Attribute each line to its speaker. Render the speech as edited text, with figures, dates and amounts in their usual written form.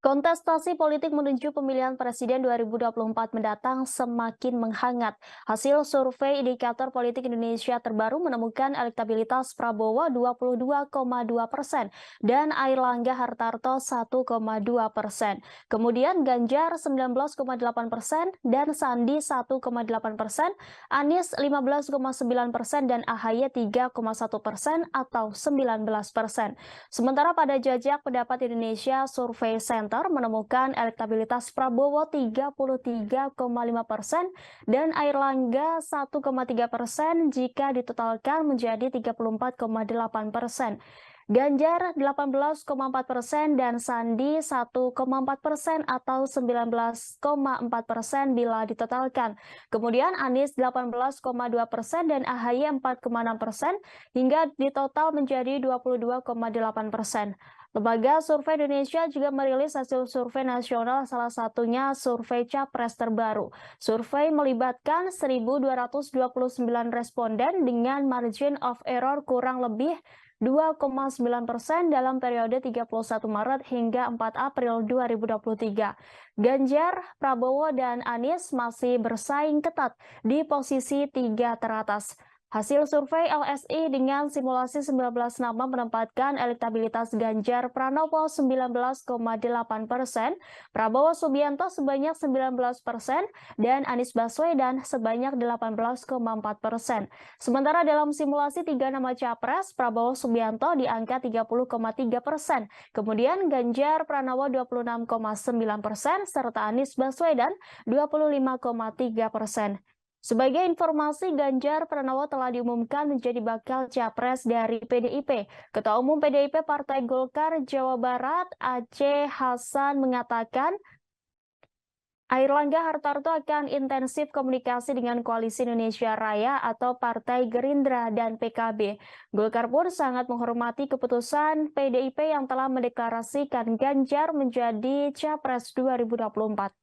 Speaker 1: Kontestasi politik menuju pemilihan presiden 2024 mendatang semakin menghangat. Hasil survei Indikator Politik Indonesia terbaru menemukan elektabilitas Prabowo 22,2% dan Airlangga Hartarto 1,2%. Kemudian Ganjar 19,8% dan Sandi 1,8%, Anies 15,9% dan AHY 3,1% atau 19%. Sementara pada jajak pendapat Indonesia Survey Center menemukan elektabilitas Prabowo 33,5% dan Airlangga 1,3% jika ditotalkan menjadi 34,8%. Ganjar 18,4% dan Sandi 1,4% atau 19,4% bila ditotalkan. Kemudian Anies 18,2% dan AHY 4,6% hingga ditotal menjadi 22,8%. Lembaga Survei Indonesia juga merilis hasil survei nasional, salah satunya survei Capres terbaru. Survei melibatkan 1.229 responden dengan margin of error kurang lebih 2,9% dalam periode 31 Maret hingga 4 April 2023. Ganjar, Prabowo, dan Anies masih bersaing ketat di posisi 3 teratas. Hasil survei LSI dengan simulasi 19 nama menempatkan elektabilitas Ganjar Pranowo 19,8%, Prabowo Subianto sebanyak 19%, dan Anies Baswedan sebanyak 18,4%. Sementara dalam simulasi 3 nama capres, Prabowo Subianto di angka 30,3%, kemudian Ganjar Pranowo 26,9%, serta Anies Baswedan 25,3%. Sebagai informasi, Ganjar Pranowo telah diumumkan menjadi bakal capres dari PDIP. Ketua Umum PDIP Partai Golkar Jawa Barat, Aceh Hasan, mengatakan Airlangga Hartarto akan intensif komunikasi dengan Koalisi Indonesia Raya atau Partai Gerindra dan PKB. Golkar pun sangat menghormati keputusan PDIP yang telah mendeklarasikan Ganjar menjadi capres 2024.